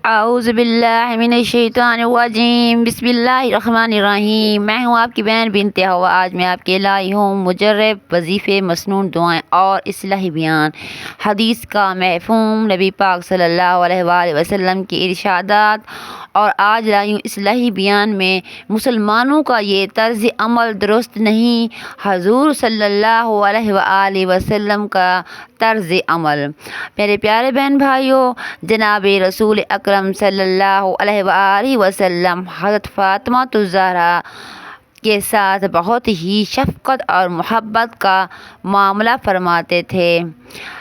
اعوذ باللہ من الشیطان الرجیم، بسم اللہ الرحمن الرحیم۔ میں ہوں آپ کی بہن بنت ہوا۔ آج میں آپ کے لائی ہوں مجرب وظیفے، مسنون دعائیں اور اصلاحی بیان، حدیث کا مفہوم، نبی پاک صلی اللہ علیہ وآلہ وسلم کے ارشادات، اور آج لائی ہوں اصلاحی بیان میں مسلمانوں کا یہ طرز عمل درست نہیں، حضور صلی اللہ علیہ وآلہ وسلم کا طرز عمل۔ میرے پیارے بہن بھائیوں، جناب رسول اکرم صلی اللہ علیہ وآلہ وسلم حضرت فاطمہ الزہرا کے ساتھ بہت ہی شفقت اور محبت کا معاملہ فرماتے تھے۔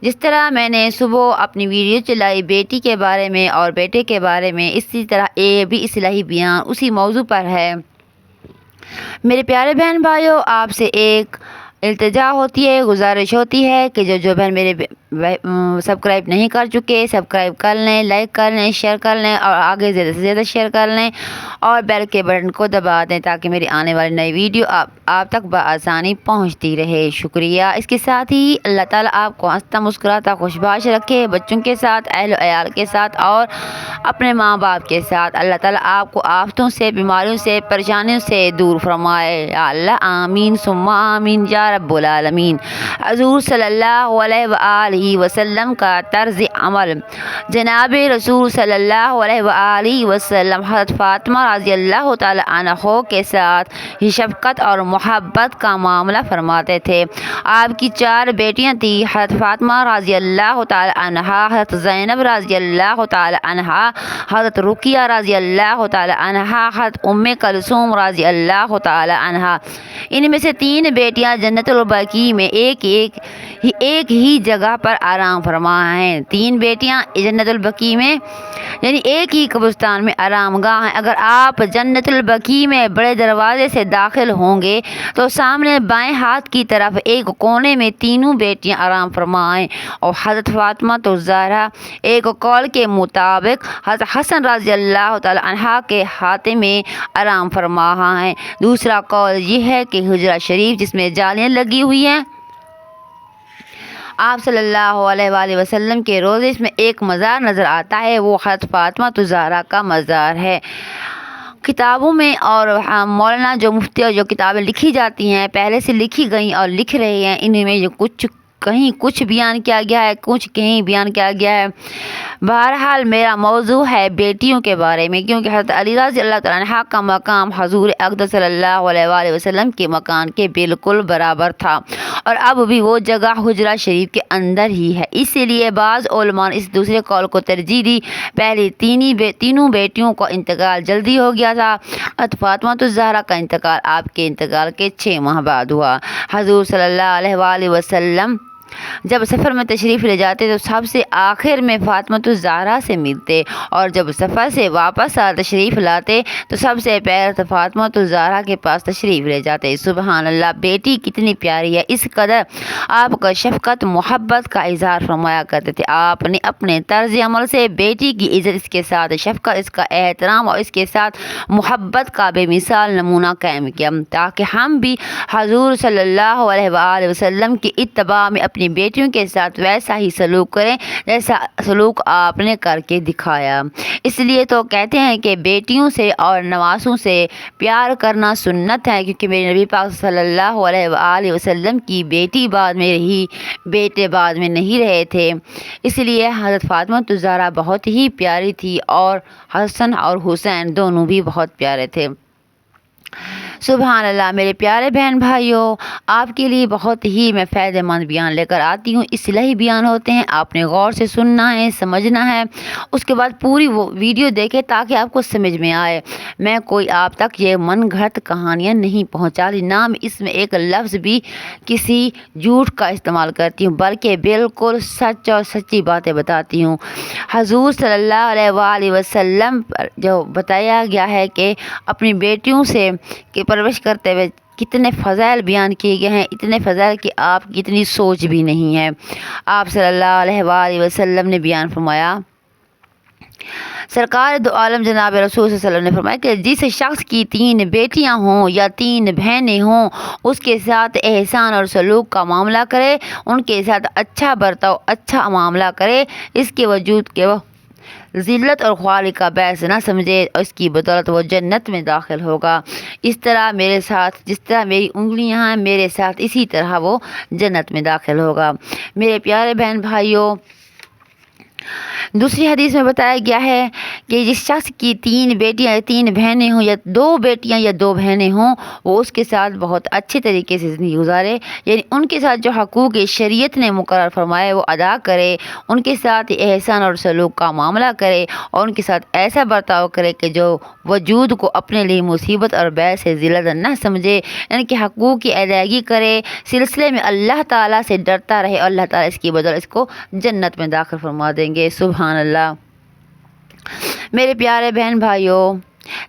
جس طرح میں نے صبح اپنی ویڈیو چلائی بیٹی کے بارے میں اور بیٹے کے بارے میں، اسی طرح یہ بھی اصلاحی بیان اسی موضوع پر ہے۔ میرے پیارے بہن بھائیوں، آپ سے ایک التجا ہوتی ہے، گزارش ہوتی ہے کہ جو بہن میرے سبسکرائب نہیں کر چکے، سبسکرائب کر لیں، لائک کر لیں، شیئر کر لیں اور آگے زیادہ سے زیادہ شیئر کر لیں اور بیل کے بٹن کو دبا دیں تاکہ میری آنے والی نئی ویڈیو آپ تک بآسانی پہنچتی رہے۔ شکریہ۔ اس کے ساتھ ہی اللہ تعالیٰ آپ کو ہنستا مسکراتا خوشباش رکھے، بچوں کے ساتھ، اہل و عیال کے ساتھ اور اپنے ماں باپ کے ساتھ۔ اللہ تعالیٰ آپ کو آفتوں سے، بیماریوں سے، پریشانیوں سے دور فرمائے۔ یا اللہ آمین ثم آمین یا رب العالمین۔ حضور صلی اللہ علیہ وآلہ وسلم کا طرز عمل۔ جناب رسول صلی اللہ علیہ وآلہ وسلم حضرت فاطمہ رضی اللہ تعالی عنہ کے ساتھ ہی شفقت اور محبت کا معاملہ فرماتے تھے۔ آپ کی 4 بیٹیاں تھیں، حضرت فاطمہ رضی اللہ تعالی عنہا، حضرت زینب رضی اللہ تعالی عنہا، حضرت رقیہ رضی اللہ تعالی عنہا، حضرت ام کلثوم رضی اللہ تعالی عنہا۔ ان میں سے 3 بیٹیاں جنت البقیع میں ایک ہی جگہ پر آرام فرما ہیں۔ 3 بیٹیاں جنت البقیع میں یعنی ایک ہی قبرستان میں آرام گاہ ہیں۔ اگر آپ جنت البقیع میں بڑے دروازے سے داخل ہوں گے تو سامنے بائیں ہاتھ کی طرف ایک کونے میں تینوں بیٹیاں آرام فرما ہیں، اور حضرت فاطمہ الزہرا ایک قول کے مطابق حضرت حسن رضی اللہ تعالی عنہ کے ہاتھ میں آرام فرما ہیں۔ دوسرا قول یہ ہے کہ حجرہ شریف جس میں جالیاں لگی ہوئی ہیں، آپ صلی اللہ علیہ وآلہ وسلم کے روضے میں ایک مزار نظر آتا ہے، وہ حضرت فاطمہ الزہرا کا مزار ہے۔ کتابوں میں اور مولانا جو مفتی اور جو کتابیں لکھی جاتی ہیں، پہلے سے لکھی گئیں اور لکھ رہے ہیں، ان میں جو کہیں کچھ بیان کیا گیا ہے، کچھ کہیں بیان کیا گیا ہے۔ بہرحال میرا موضوع ہے بیٹیوں کے بارے میں، کیونکہ حضرت علی رضی اللہ تعالیٰ عنہ کا مقام حضور اقدس صلی اللہ علیہ وآلہ وسلم کے مکان کے بالکل برابر تھا، اور اب بھی وہ جگہ حجرہ شریف کے اندر ہی ہے۔ اسی لیے بعض علماء نے اس دوسرے قول کو ترجیح دی۔ پہلی تینوں بیٹیوں کا انتقال جلدی ہو گیا تھا۔ حضرت فاطمہ الزہرا کا انتقال آپ کے انتقال کے 6 ماہ بعد ہوا۔ حضور صلی اللہ علیہ وآلہ وسلم جب سفر میں تشریف لے جاتے تو سب سے آخر میں فاطمہ الزہرا سے ملتے، اور جب سفر سے واپس تشریف لاتے تو سب سے پہلے فاطمہ الزہرا کے پاس تشریف لے جاتے۔ سبحان اللہ، بیٹی کتنی پیاری ہے، اس قدر آپ کا شفقت محبت کا اظہار فرمایا کرتے تھے۔ آپ نے اپنے طرز عمل سے بیٹی کی عزت، اس کے ساتھ شفقت، اس کا احترام اور اس کے ساتھ محبت کا بے مثال نمونہ قائم کیا، تاکہ ہم بھی حضور صلی اللہ علیہ وآلہ وسلم کی اتباع میں اپنی بیٹیوں کے ساتھ ویسا ہی سلوک کریں جیسا سلوک آپ نے کر کے دکھایا۔ اس لیے تو کہتے ہیں کہ بیٹیوں سے اور نواسوں سے پیار کرنا سنت ہے، کیونکہ میرے نبی پاک صلی اللہ علیہ وآلہ وسلم کی بیٹی بعد میں رہی، بیٹے بعد میں نہیں رہے تھے۔ اس لیے حضرت فاطمہ الزہرا بہت ہی پیاری تھی، اور حسن اور حسین دونوں بھی بہت پیارے تھے۔ سبحان اللہ۔ میرے پیارے بہن بھائیوں، آپ کے لیے بہت ہی میں فائدہ مند بیان لے کر آتی ہوں۔ اصلاحی بیان ہوتے ہیں، آپ نے غور سے سننا ہے، سمجھنا ہے، اس کے بعد پوری وہ ویڈیو دیکھیں تاکہ آپ کو سمجھ میں آئے۔ میں کوئی آپ تک یہ من گھڑت کہانیاں نہیں پہنچا رہی، نہ میں اس میں ایک لفظ بھی کسی جھوٹ کا استعمال کرتی ہوں، بلکہ بالکل سچ اور سچی باتیں بتاتی ہوں۔ حضور صلی اللہ علیہ وآلہ وسلم پر جو بتایا گیا ہے کہ اپنی بیٹیوں سے کہ پرورش کرتے ہوئے کتنے فضائل بیان کیے گئے ہیں، اتنے فضائل کہ آپ کی اتنی سوچ بھی نہیں ہے۔ آپ صلی اللہ علیہ وآلہ وسلم نے بیان فرمایا، سرکار دو عالم جناب رسول صلی اللہ علیہ وسلم نے فرمایا کہ جس شخص کی 3 بیٹیاں ہوں یا 3 بہنیں ہوں، اس کے ساتھ احسان اور سلوک کا معاملہ کرے، ان کے ساتھ اچھا برتاؤ، اچھا معاملہ کرے، اس کے وجود کے وہ ذلت اور خواری کا باعث نہ سمجھے، اور اس کی بدولت وہ جنت میں داخل ہوگا۔ اس طرح میرے ساتھ، جس طرح میری انگلیاں ہیں میرے ساتھ، اسی طرح وہ جنت میں داخل ہوگا۔ میرے پیارے بہن بھائیوں، دوسری حدیث میں بتایا گیا ہے کہ جس شخص کی 3 بیٹیاں یا 3 بہنیں ہوں، یا 2 بیٹیاں یا 2 بہنیں ہوں، وہ اس کے ساتھ بہت اچھے طریقے سے زندگی گزارے، یعنی ان کے ساتھ جو حقوق شریعت نے مقرر فرمائے وہ ادا کرے، ان کے ساتھ احسان اور سلوک کا معاملہ کرے، اور ان کے ساتھ ایسا برتاؤ کرے کہ جو وجود کو اپنے لیے مصیبت اور باعث ذلت نہ سمجھے، ان کے حقوق کی ادائیگی کرے، سلسلے میں اللہ تعالیٰ سے ڈرتا رہے، اور اللہ تعالیٰ اس کی بدولت اس کو جنت میں داخل فرما دیں گے۔ سبحان اللہ۔ میرے پیارے بہن بھائیوں،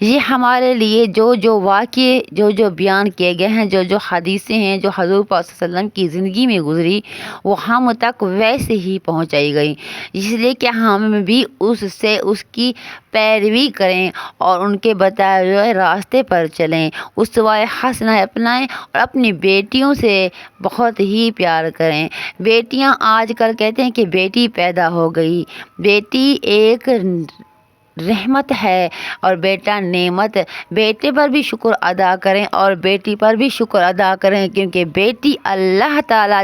یہ ہمارے لیے جو واقعے جو بیان کیے گئے ہیں، جو حدیثیں ہیں جو حضور پاک صلی اللہ علیہ وسلم کی زندگی میں گزری، وہ ہم تک ویسے ہی پہنچائی گئی، اس لیے کہ ہم بھی اس کی پیروی کریں اور ان کے بتائے ہوئے راستے پر چلیں، اسوہ حسنہ اپنائیں، اور اپنی بیٹیوں سے بہت ہی پیار کریں۔ بیٹیاں آج کل کہتے ہیں کہ بیٹی پیدا ہو گئی، بیٹی ایک رحمت ہے اور بیٹا نعمت۔ بیٹے پر بھی شکر ادا کریں اور بیٹی پر بھی شکر ادا کریں، کیونکہ بیٹی اللہ تعالیٰ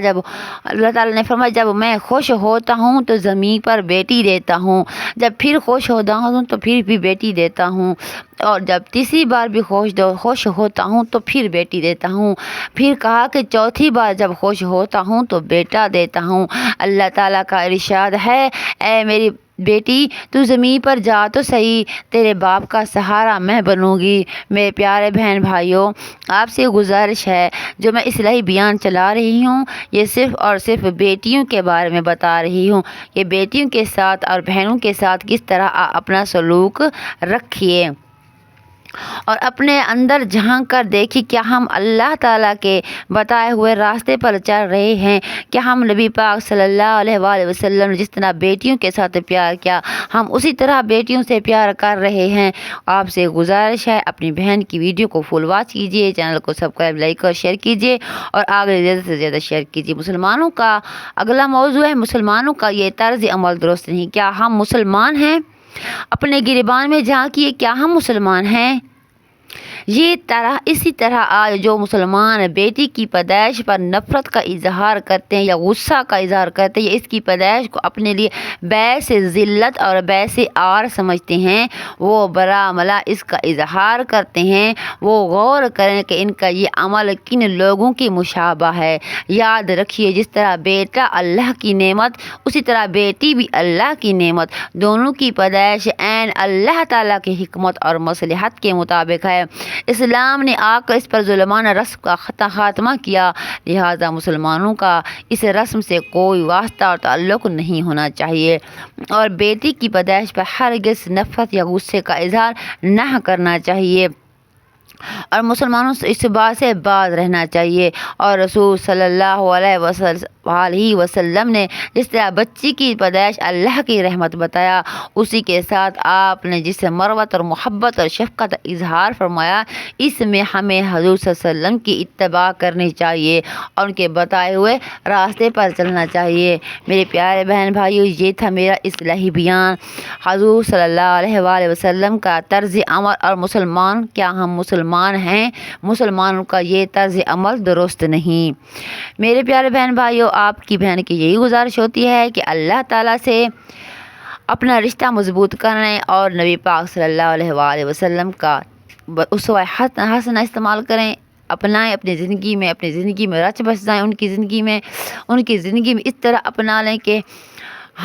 نے فرمایا جب میں خوش ہوتا ہوں تو زمین پر بیٹی دیتا ہوں، جب پھر خوش ہوتا ہوں تو پھر بھی بیٹی دیتا ہوں، اور جب تیسری بار بھی خوش ہوتا ہوں تو پھر بیٹی دیتا ہوں، پھر کہا کہ چوتھی بار جب خوش ہوتا ہوں تو بیٹا دیتا ہوں۔ اللہ تعالیٰ کا ارشاد ہے، اے میری بیٹی تو زمین پر جا تو صحیح، تیرے باپ کا سہارا میں بنوں گی۔ میرے پیارے بہن بھائیوں، آپ سے گزارش ہے، جو میں اصلاحی بیان چلا رہی ہوں یہ صرف اور صرف بیٹیوں کے بارے میں بتا رہی ہوں کہ بیٹیوں کے ساتھ اور بہنوں کے ساتھ کس طرح اپنا سلوک رکھیے، اور اپنے اندر جھانک کر دیکھیں کیا ہم اللہ تعالیٰ کے بتائے ہوئے راستے پر چل رہے ہیں، کیا ہم نبی پاک صلی اللہ علیہ وآلہ وسلم نے جس طرح بیٹیوں کے ساتھ پیار کیا ہم اسی طرح بیٹیوں سے پیار کر رہے ہیں۔ آپ سے گزارش ہے اپنی بہن کی ویڈیو کو فل واچ کیجیے، چینل کو سبسکرائب، لائک اور شیئر کیجیے، اور آگے زیادہ سے زیادہ شیئر کیجیے۔ مسلمانوں کا اگلا موضوع ہے مسلمانوں کا یہ طرز عمل درست نہیں۔ کیا ہم مسلمان ہیں؟ اپنے گریبان میں جھانکیے، کیا ہم مسلمان ہیں؟ اسی طرح آج جو مسلمان بیٹی کی پیدائش پر نفرت کا اظہار کرتے ہیں یا غصہ کا اظہار کرتے ہیں یا اس کی پیدائش کو اپنے لیے باعث ذلت اور باعث عار سمجھتے ہیں، وہ برا ملا اس کا اظہار کرتے ہیں، وہ غور کریں کہ ان کا یہ عمل کن لوگوں کی مشابہ ہے۔ یاد رکھیے، جس طرح بیٹا اللہ کی نعمت، اسی طرح بیٹی بھی اللہ کی نعمت، دونوں کی پیدائش عین اللہ تعالیٰ کی حکمت اور مصلحت کے مطابق ہے۔ اسلام نے آ کر اس پر ظلمانہ رسم کا خاتمہ کیا، لہذا مسلمانوں کا اس رسم سے کوئی واسطہ اور تعلق نہیں ہونا چاہیے، اور بیٹی کی پیدائش پر ہرگز نفرت یا غصے کا اظہار نہ کرنا چاہیے، اور مسلمانوں سے اس بات سے باز رہنا چاہیے۔ اور رسول صلی اللہ علیہ وسلم نے جس طرح بچی کی پیدائش اللہ کی رحمت بتایا، اسی کے ساتھ آپ نے جس مروت اور محبت اور شفقت اظہار فرمایا، اس میں ہمیں حضور صلی اللہ علیہ وسلم کی اتباع کرنی چاہیے اور ان کے بتائے ہوئے راستے پر چلنا چاہیے۔ میرے پیارے بہن بھائیو، یہ تھا میرا اصلاحی بیان، حضور صلی اللہ علیہ وآلہ وسلم کا طرز عمل اور مسلمان، کیا ہم مسلمان ہیں؟ مسلمانوں کا یہ طرز عمل درست نہیں۔ میرے پیارے بہن بھائیو، آپ کی بہن کی یہی گزارش ہوتی ہے کہ اللہ تعالیٰ سے اپنا رشتہ مضبوط کریں اور نبی پاک صلی اللہ علیہ وآلہ وسلم کا اسوہ حسنہ استعمال کریں، اپنائیں اپنی زندگی میں رچ بس جائیں، ان کی زندگی میں اس طرح اپنا لیں کہ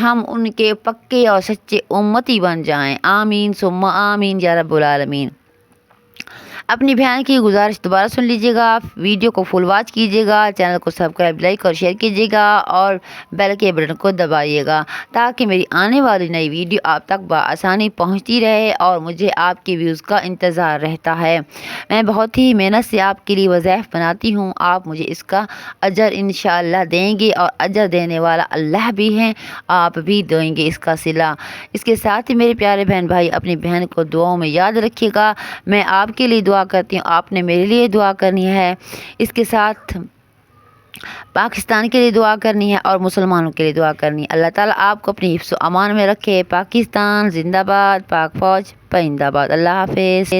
ہم ان کے پکے اور سچے امتی بن جائیں۔ آمین ثم آمین یا رب العالمین۔ اپنی بہن کی گزارش دوبارہ سن لیجیے گا، ویڈیو کو فل واچ کیجیے گا، چینل کو سبسکرائب، لائک اور شیئر کیجیے گا، اور بیل کے بٹن کو دبائیے گا تاکہ میری آنے والی نئی ویڈیو آپ تک بآسانی پہنچتی رہے اور مجھے آپ کے ویوز کا انتظار رہتا ہے۔ میں بہت ہی محنت سے آپ کے لیے وظائف بناتی ہوں، آپ مجھے اس کا اجر انشاءاللہ دیں گے، اور اجر دینے والا اللہ بھی ہیں، آپ بھی دیں گے اس کا صلہ۔ اس کے ساتھ ہی میرے پیارے بہن بھائی، اپنی بہن کو دعاؤں میں یاد رکھیے گا۔ میں آپ کے لیے دعا کرتی ہوں، آپ نے میرے لیے دعا کرنی ہے۔ اس کے ساتھ پاکستان کے لیے دعا کرنی ہے اور مسلمانوں کے لیے دعا کرنی ہے۔ اللہ تعالیٰ آپ کو اپنی حفظ و امان میں رکھے۔ پاکستان زندہ باد، پاک فوج پائندہ باد۔ اللہ حافظ۔